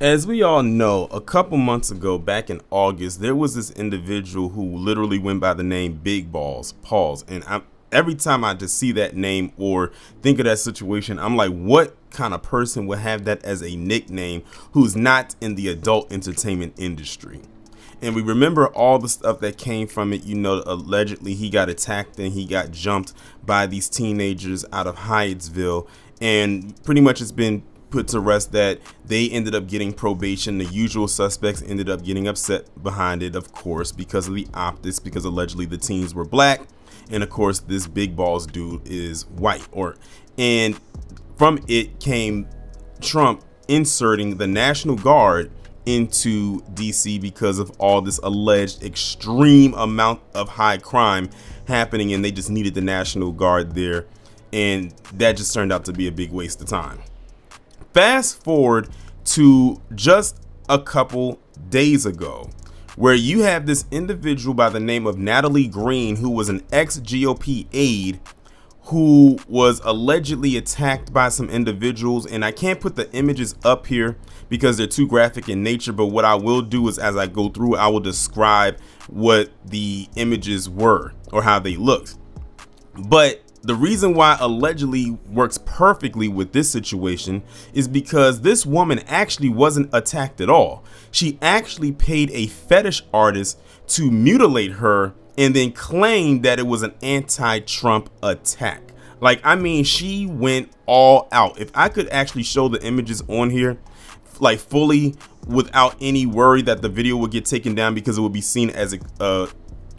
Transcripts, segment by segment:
As we all know, a couple months ago, back in August, there was this individual who literally went by the name Big Balls, Pauls. And every time I just see that name or think of that situation, I'm like, what kind of person would have that as a nickname who's not in the adult entertainment industry? And we remember all the stuff that came from it. You know, allegedly he got attacked and he got jumped by these teenagers out of Hyattsville. And pretty much it's been put to rest that they ended up getting probation. The usual suspects ended up getting upset behind it, of course, because of the optics, because allegedly the teens were black. And of course, this Big Balls dude is white. And from it came Trump inserting the National Guard into DC because of all this alleged extreme amount of high crime happening, and they just needed the National Guard there, and that just turned out to be a big waste of time. Fast forward to just a couple days ago, where you have this individual by the name of Natalie Greene, who was an ex-GOP aide, who was allegedly attacked by some individuals. And I can't put the images up here because they're too graphic in nature, but what I will do is, as I go through, I will describe what the images were or how they looked. But the reason why allegedly works perfectly with this situation is because this woman actually wasn't attacked at all. She actually paid a fetish artist to mutilate her and then claimed that it was an anti-Trump attack. Like, I mean, she went all out. If I could actually show the images on here, like fully, without any worry that the video would get taken down because it would be seen as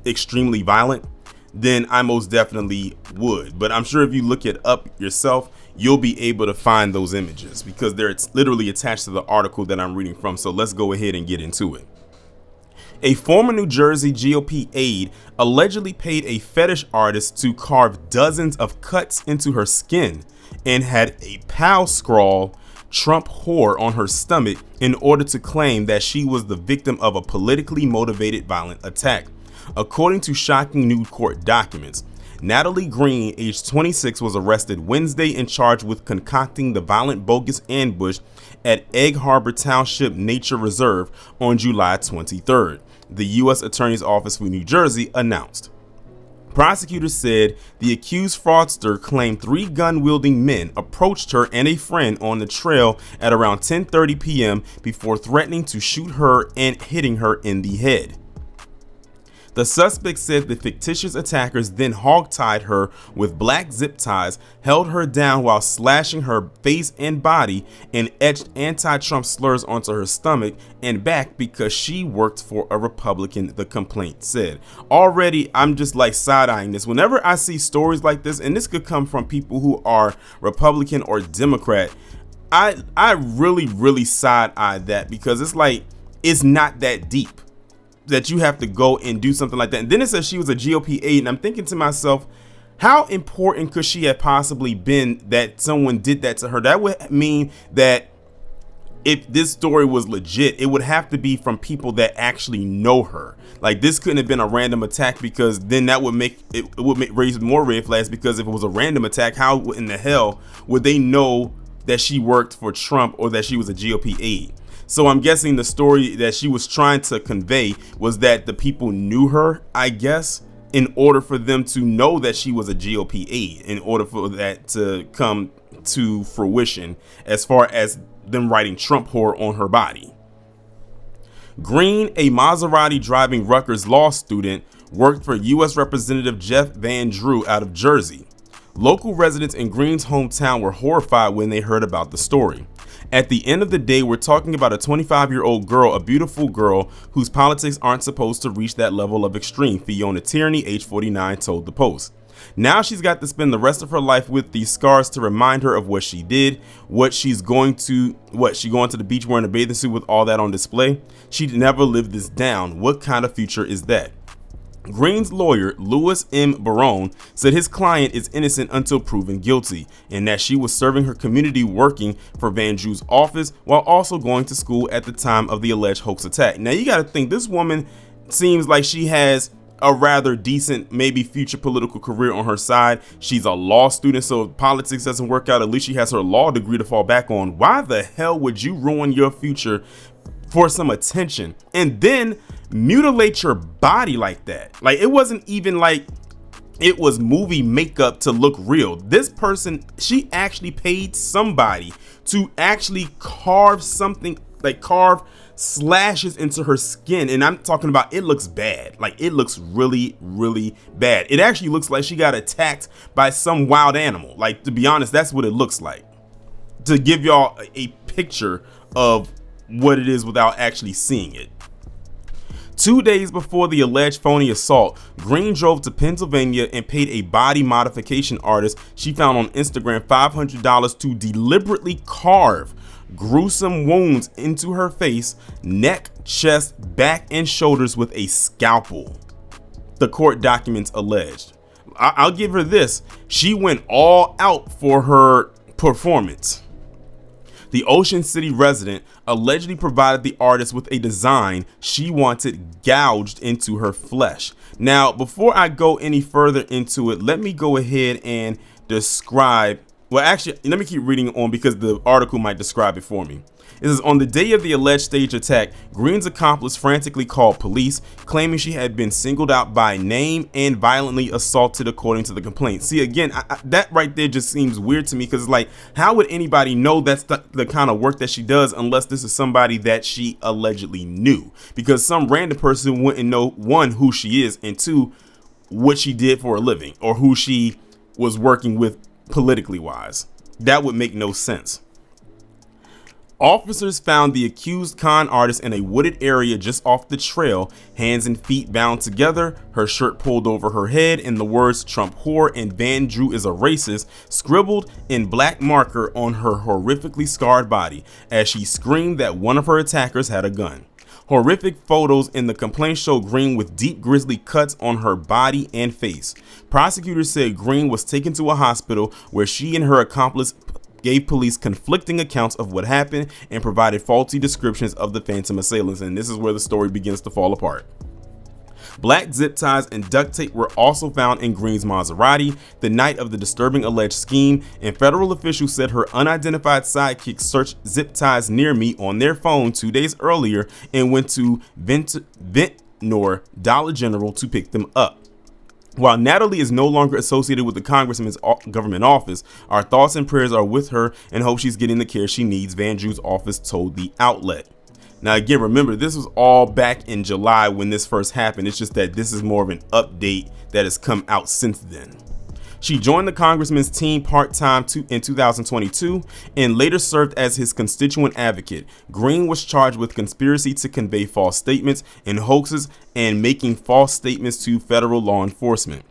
extremely violent, then I most definitely would. But I'm sure if you look it up yourself, you'll be able to find those images because they're literally attached to the article that I'm reading from. So let's go ahead and get into it. A former New Jersey GOP aide allegedly paid a fetish artist to carve dozens of cuts into her skin and had a POW scrawl "Trump whore" on her stomach in order to claim that she was the victim of a politically motivated violent attack. According to shocking new court documents, Natalie Greene, aged 26, was arrested Wednesday and charged with concocting the violent bogus ambush at Egg Harbor Township Nature Reserve on July 23rd, the U.S. Attorney's Office for New Jersey announced. Prosecutors said the accused fraudster claimed 3 gun-wielding men approached her and a friend on the trail at around 10:30 p.m. before threatening to shoot her and hitting her in the head. The suspect said the fictitious attackers then hogtied her with black zip ties, held her down while slashing her face and body, and etched anti-Trump slurs onto her stomach and back because she worked for a Republican, the complaint said. Already, I'm just like side-eyeing this. Whenever I see stories like this, and this could come from people who are Republican or Democrat, I really side-eye that because it's like, it's not that deep that you have to go and do something like that. And then it says she was a GOP aide, and I'm thinking to myself, how important could she have possibly been that someone did that to her? That would mean that if this story was legit, it would have to be from people that actually know her. Like, this couldn't have been a random attack, because then that would make raise more red flags, because if it was a random attack, how in the hell would they know that she worked for Trump or that she was a GOP aide? So I'm guessing the story that she was trying to convey was that the people knew her, I guess, in order for them to know that she was a GOP aide, in order for that to come to fruition as far as them writing Trump whore on her body. Greene, a Maserati driving Rutgers law student, worked for U.S. Representative Jeff Van Drew out of Jersey. Local residents in Greene's hometown were horrified when they heard about the story. At the end of the day, we're talking about a 25-year-old girl, a beautiful girl whose politics aren't supposed to reach that level of extreme, Fiona Tierney, age 49, told the Post. Now she's got to spend the rest of her life with these scars to remind her of what she did, she going to the beach wearing a bathing suit with all that on display. She'd never lived this down. What kind of future is that? Greene's lawyer, Louis M. Barone, said his client is innocent until proven guilty, and that she was serving her community working for Van Drew's office while also going to school at the time of the alleged hoax attack. Now you got to think, this woman seems like she has a rather decent, maybe future political career on her side. She's a law student, so if politics doesn't work out, at least she has her law degree to fall back on. Why the hell would you ruin your future for some attention and then mutilate your body like that? Like, it wasn't even like it was movie makeup to look real. This person, she actually paid somebody to actually carve something, like carve slashes into her skin. And I'm talking about, it looks bad. Like, it looks really, really bad. It actually looks like she got attacked by some wild animal. Like, to be honest, that's what it looks like. To give y'all a picture of what it is without actually seeing it. 2 days before the alleged phony assault, Greene drove to Pennsylvania and paid a body modification artist she found on Instagram $500 to deliberately carve gruesome wounds into her face, neck, chest, back, and shoulders with a scalpel, the court documents alleged. I'll give her this. She went all out for her performance. The Ocean City resident allegedly provided the artist with a design she wanted gouged into her flesh. Now, before I go any further into it, let me go ahead and describe. Well, actually, let me keep reading on because the article might describe it for me. It says, on the day of the alleged stage attack, Greene's accomplice frantically called police, claiming she had been singled out by name and violently assaulted according to the complaint. See, again, that right there just seems weird to me, because it's like, how would anybody know that's the kind of work that she does unless this is somebody that she allegedly knew? Because some random person wouldn't know, one, who she is, and two, what she did for a living or who she was working with politically wise. That would make no sense. Officers found the accused con artist in a wooded area just off the trail, hands and feet bound together, her shirt pulled over her head, and the words "Trump whore" and "Van Drew is a racist" scribbled in black marker on her horrifically scarred body as she screamed that one of her attackers had a gun. Horrific photos in the complaint show Greene with deep grisly cuts on her body and face. Prosecutors said Greene was taken to a hospital where she and her accomplice gave police conflicting accounts of what happened and provided faulty descriptions of the phantom assailants. And this is where the story begins to fall apart. Black zip ties and duct tape were also found in Greene's Maserati the night of the disturbing alleged scheme, and federal officials said her unidentified sidekick searched zip ties near me on their phone 2 days earlier and went to Ventnor Dollar General to pick them up. While Natalie is no longer associated with the congressman's government office, our thoughts and prayers are with her and hope she's getting the care she needs, Van Drew's office told the outlet. Now, again, remember, this was all back in July when this first happened. It's just that this is more of an update that has come out since then. She joined the congressman's team part-time in 2022 and later served as his constituent advocate. Greene was charged with conspiracy to convey false statements and hoaxes and making false statements to federal law enforcement.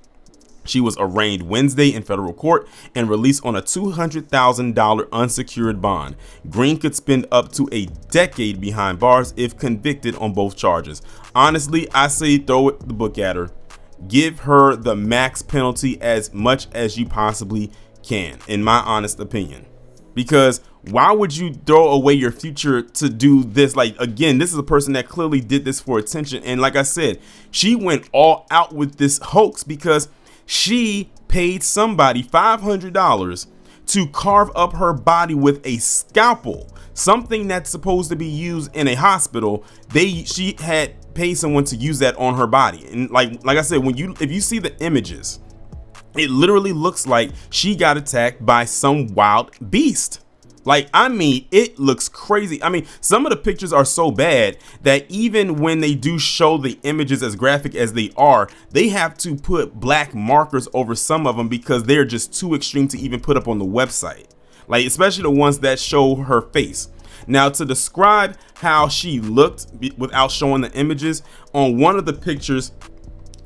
She was arraigned Wednesday in federal court and released on a $200,000 unsecured bond. Greene could spend up to a decade behind bars if convicted on both charges. Honestly, I say throw the book at her. Give her the max penalty as much as you possibly can, in my honest opinion. Because why would you throw away your future to do this? Like, again, this is a person that clearly did this for attention. And like I said, she went all out with this hoax because she paid somebody $500 to carve up her body with a scalpel, something that's supposed to be used in a hospital. She had paid someone to use that on her body. And like I said, if you see the images, it literally looks like she got attacked by some wild beast. Like, I mean, it looks crazy. I mean, some of the pictures are so bad that even when they do show the images as graphic as they are, they have to put black markers over some of them because they're just too extreme to even put up on the website. Like, especially the ones that show her face. Now, to describe how she looked without showing the images, on one of the pictures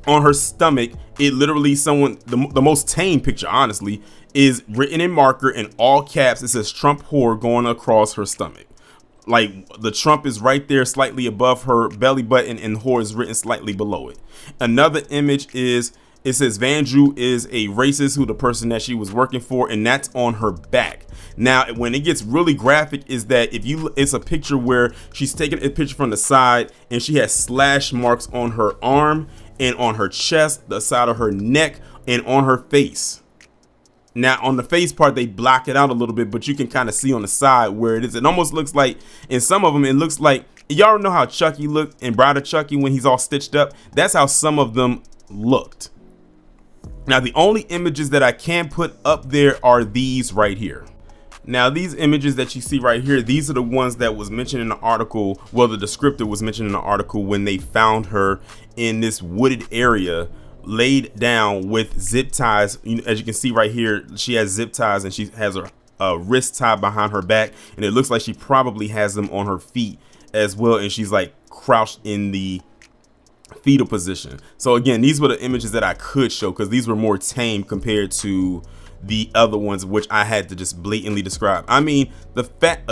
on her stomach, it literally the most tame picture, honestly, is written in marker in all caps. It says "Trump whore" going across her stomach. Like, the Trump is right there slightly above her belly button and whore is written slightly below it. Another image it says Van Drew is a racist, who the person that she was working for, and that's on her back. Now, when it gets really graphic is that it's a picture where she's taking a picture from the side and she has slash marks on her arm, and on her chest, the side of her neck, and on her face. Now, on the face part, they block it out a little bit, but you can kind of see on the side where it is. It almost looks like, in some of them, it looks like, y'all know how Chucky looked in Bride of Chucky when he's all stitched up? That's how some of them looked. Now, the only images that I can put up there are these right here. Now, these images that you see right here, these are the ones that was mentioned in the article. Well, the descriptor was mentioned in the article when they found her in this wooded area, laid down with zip ties. As you can see right here, she has zip ties and she has her wrist tied behind her back, and it looks like she probably has them on her feet as well, and she's like crouched in the fetal position. So again, these were the images that I could show because these were more tame compared to the other ones, which I had to just blatantly describe. I mean, the fact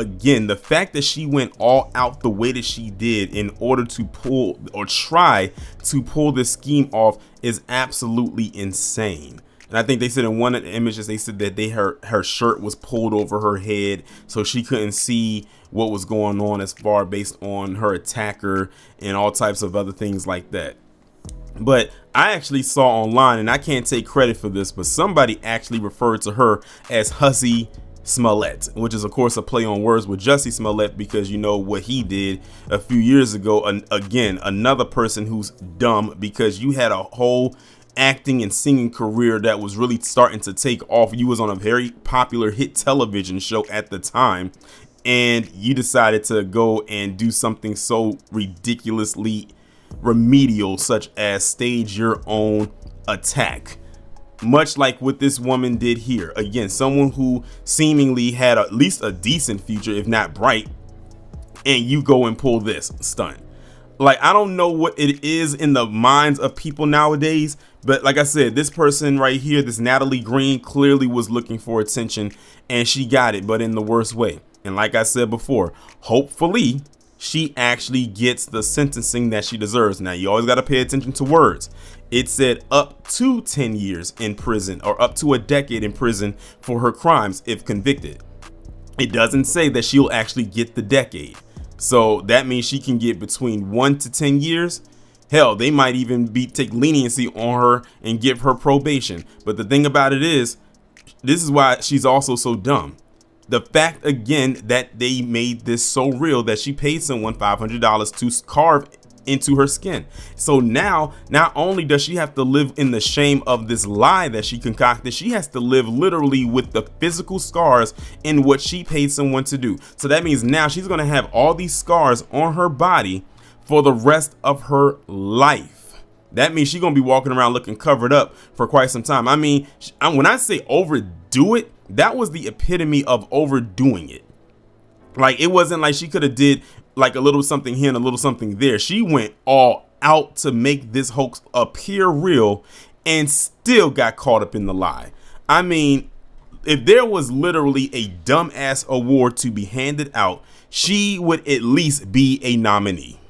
that she went all out the way that she did in order to pull or try to pull this scheme off is absolutely insane. And I think they said in one of the images, they said that her shirt was pulled over her head so she couldn't see what was going on as far based on her attacker and all types of other things like that. But I actually saw online, and I can't take credit for this, but somebody actually referred to her as Jussie Smollet, which is of course a play on words with Jussie Smollet, because you know what he did a few years ago. And again, another person who's dumb, because you had a whole acting and singing career that was really starting to take off. You was on a very popular hit television show at the time, and you decided to go and do something so ridiculously remedial, such as stage your own attack, much like what this woman did here. Again, someone who seemingly had at least a decent future, if not bright, and you go and pull this stunt. Like, I don't know what it is in the minds of people nowadays, but like I said, this person right here, this Natalie Greene, clearly was looking for attention, and she got it, but in the worst way. And like I said before, hopefully she actually gets the sentencing that she deserves. Now, you always got to pay attention to words. It said up to 10 years in prison, or up to a decade in prison for her crimes if convicted. It doesn't say that she'll actually get the decade. So that means she can get between 1 to 10 years. Hell, they might even take leniency on her and give her probation. But the thing about it is, this is why she's also so dumb. The fact, again, that they made this so real that she paid someone $500 to carve into her skin. So now, not only does she have to live in the shame of this lie that she concocted, she has to live literally with the physical scars in what she paid someone to do. So that means now she's going to have all these scars on her body for the rest of her life. That means she's going to be walking around looking covered up for quite some time. I mean, when I say overdo it, that was the epitome of overdoing it. Like, it wasn't like she could have did like a little something here and a little something there. She went all out to make this hoax appear real and still got caught up in the lie. I mean, if there was literally a dumbass award to be handed out, she would at least be a nominee.